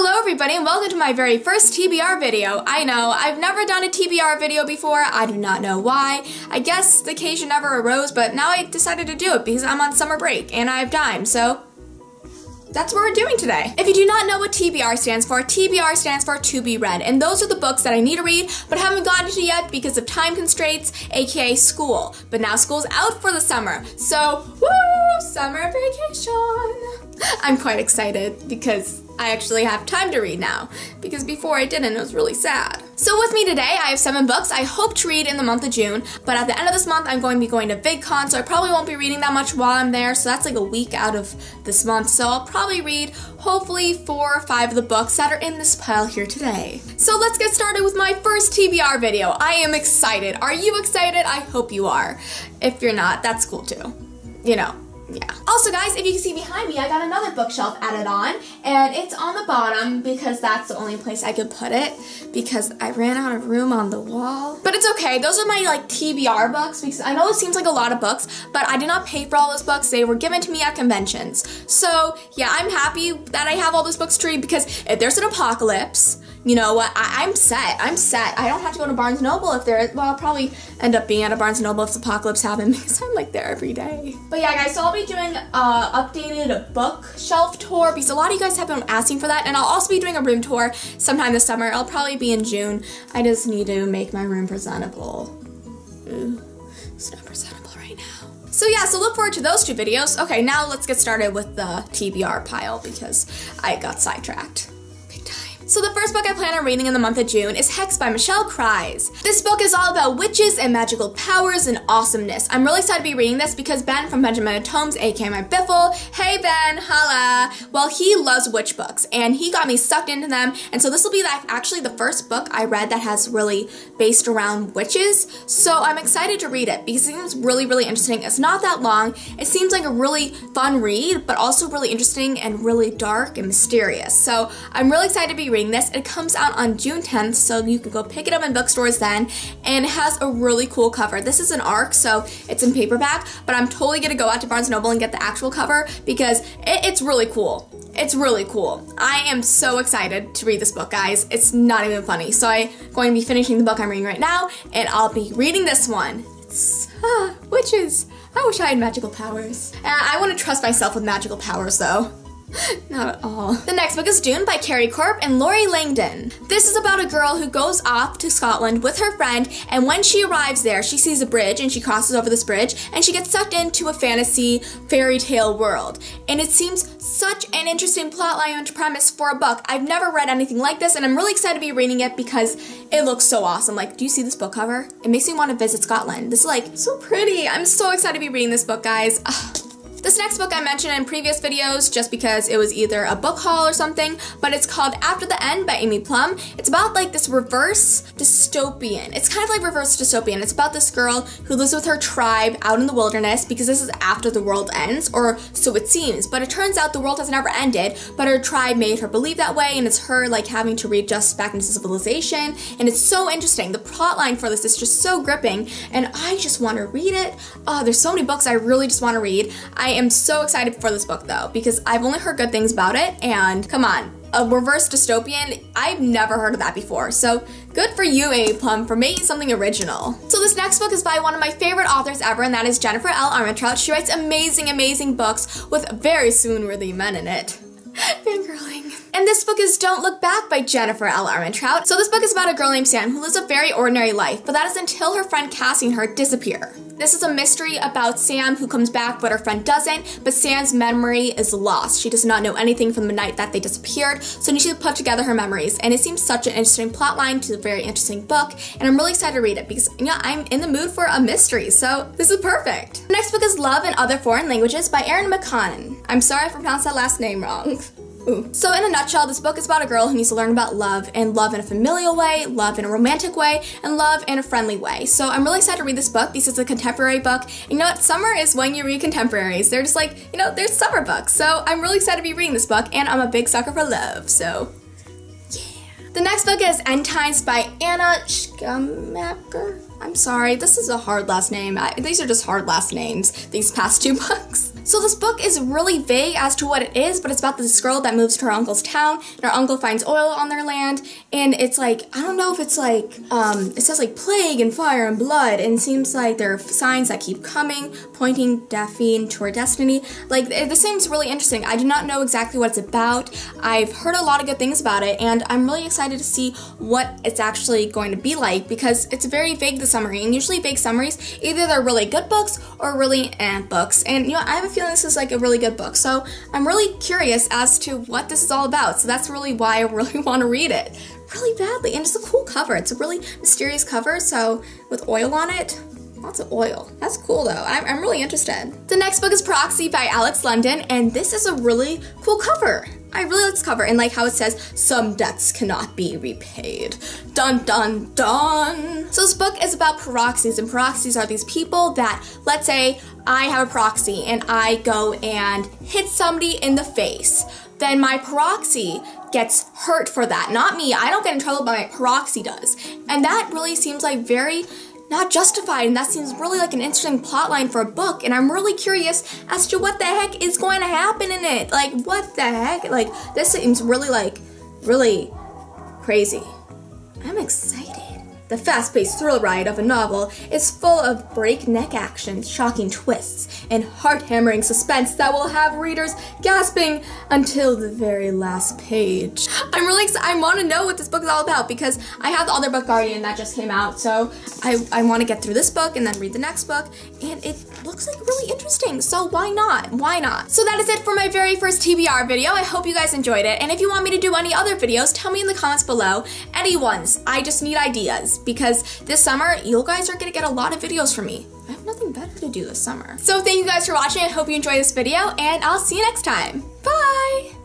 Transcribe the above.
Hello everybody and welcome to my very first TBR video. I know, I've never done a TBR video before. I do not know why. I guess the occasion never arose, but now I decided to do it because I'm on summer break and I have time, so that's what we're doing today. If you do not know what TBR stands for To Be Read, and those are the books that I need to read but haven't gotten to yet because of time constraints, aka school. But now school's out for the summer, so woo, summer vacation! I'm quite excited because I actually have time to read now, because before I didn't. It was really sad. So with me today, I have 7 books I hope to read in the month of June, but at the end of this month, I'm going to be going to VidCon, so I probably won't be reading that much while I'm there, so that's like a week out of this month, so I'll probably read hopefully 4 or 5 of the books that are in this pile here today. So let's get started with my first TBR video. I am excited. Are you excited? I hope you are. If you're not, that's cool too. You know. Yeah. Also guys, if you can see behind me, I got another bookshelf added on, and it's on the bottom because that's the only place I could put it because I ran out of room on the wall. But it's okay, those are my like TBR books because I know it seems like a lot of books, but I did not pay for all those books. They were given to me at conventions. So yeah, I'm happy that I have all those books to read because if there's an apocalypse, you know what, I'm set. I don't have to go to Barnes & Noble if there is, well, I'll probably end up being at a Barnes & Noble if the apocalypse happens because I'm like there every day. But yeah guys, so I'll be doing an updated bookshelf tour because a lot of you guys have been asking for that, and I'll also be doing a room tour sometime this summer. It'll probably be in June. I just need to make my room presentable. It's not presentable right now. So yeah, so look forward to those 2 videos. Okay, now let's get started with the TBR pile because I got sidetracked. So the first book I plan on reading in the month of June is Hex by Michelle Cries. This book is all about witches and magical powers and awesomeness. I'm really excited to be reading this because Ben from Benjamin Tomes, aka my Biffle, hey Ben, holla, well he loves witch books and he got me sucked into them, and so this will be actually the first book I read that has really based around witches, so I'm excited to read it because it seems really, really interesting. It's not that long, it seems like a really fun read, but also really interesting and really dark and mysterious, so I'm really excited to be reading this. It comes out on June 10th, so you can go pick it up in bookstores then, and it has a really cool cover. This is an ARC, so it's in paperback, but I'm totally gonna go out to Barnes & Noble and get the actual cover because it's really cool. It's really cool. I am so excited to read this book, guys. It's not even funny. So I'm going to be finishing the book I'm reading right now, and I'll be reading this one. It's, witches. I wish I had magical powers. I want to trust myself with magical powers, though. Not at all. The next book is Dune by Carrie Corp and Laurie Langdon. This is about a girl who goes off to Scotland with her friend, and when she arrives there, she sees a bridge and she crosses over this bridge and she gets sucked into a fantasy fairy tale world. And it seems such an interesting plotline and premise for a book. I've never read anything like this, and I'm really excited to be reading it because it looks so awesome. Like, do you see this book cover? It makes me want to visit Scotland. This is like so pretty. I'm so excited to be reading this book, guys. This next book I mentioned in previous videos just because it was either a book haul or something, but it's called After the End by Amy Plum. It's about like this reverse dystopian. It's kind of like reverse dystopian. It's about this girl who lives with her tribe out in the wilderness because this is after the world ends, or so it seems, but it turns out the world has never ended, but her tribe made her believe that way, and it's her like having to readjust back into civilization, and it's so interesting. The plotline for this is just so gripping, and I just want to read it. Oh, there's so many books I really just want to read. I am so excited for this book though because I've only heard good things about it, and come on, a reverse dystopian, I've never heard of that before, so good for you, Amy Plum, for making something original. So this next book is by one of my favorite authors ever, and that is Jennifer L. Armentrout. She writes amazing, amazing books with very swoon-worthy men in it. Fangirling. And this book is Don't Look Back by Jennifer L. Armentrout. So this book is about a girl named Sam who lives a very ordinary life, but that is until her friend Cassie and her disappear. This is a mystery about Sam who comes back but her friend doesn't, but Sam's memory is lost. She does not know anything from the night that they disappeared, so she should put together her memories, and it seems such an interesting plotline to a very interesting book, and I'm really excited to read it because, yeah, I'm in the mood for a mystery, so this is perfect. The next book is Love in Other Foreign Languages by Erin McConnon. I'm sorry if I pronounced that last name wrong. Ooh. So in a nutshell, this book is about a girl who needs to learn about love, and love in a familial way, love in a romantic way, and love in a friendly way. So I'm really excited to read this book because it's a contemporary book. And you know what? Summer is when you read contemporaries. They're just like, you know, there's summer books. So I'm really excited to be reading this book, and I'm a big sucker for love, so yeah. The next book is End Times by Anna Schamacker. I'm sorry, this is a hard last name. These are just hard last names, these past 2 books. So this book is really vague as to what it is, but it's about this girl that moves to her uncle's town, and her uncle finds oil on their land, and it's like, I don't know if it's like, it says like plague and fire and blood, and it seems like there are signs that keep coming, pointing Daphne to her destiny. Like, this seems really interesting. I do not know exactly what it's about. I've heard a lot of good things about it, and I'm really excited to see what it's actually going to be like, because it's very vague, the summary, and usually vague summaries, either they're really good books or really books, and you know, I have a feeling this is like a really good book, so I'm really curious as to what this is all about, so that's really why I really want to read it really badly. And it's a cool cover. It's a really mysterious cover, so with oil on it. Lots of oil. That's cool though. I'm really interested. The next book is Proxy by Alex London, and this is a really cool cover. I really like this cover, and like how it says, some debts cannot be repaid. Dun dun dun! So this book is about proxies, and proxies are these people that, let's say I have a proxy and I go and hit somebody in the face. Then my proxy gets hurt for that. Not me. I don't get in trouble, but my proxy does. And that really seems like very not justified, and that seems really like an interesting plot line for a book, and I'm really curious as to what the heck is going to happen in it. Like, what the heck? Like, this seems really crazy. I'm excited. The fast-paced thrill ride of a novel is full of breakneck action, shocking twists, and heart-hammering suspense that will have readers gasping until the very last page. I'm really excited. I want to know what this book is all about, because I have the other book Guardian that just came out, so I want to get through this book and then read the next book, and it looks like really interesting, so why not? Why not? So that is it for my very first TBR video. I hope you guys enjoyed it, and if you want me to do any other videos, tell me in the comments below. Any ones. I just need ideas, because this summer, you guys are gonna get a lot of videos from me. I have nothing better to do this summer. So thank you guys for watching. I hope you enjoyed this video, and I'll see you next time. Bye!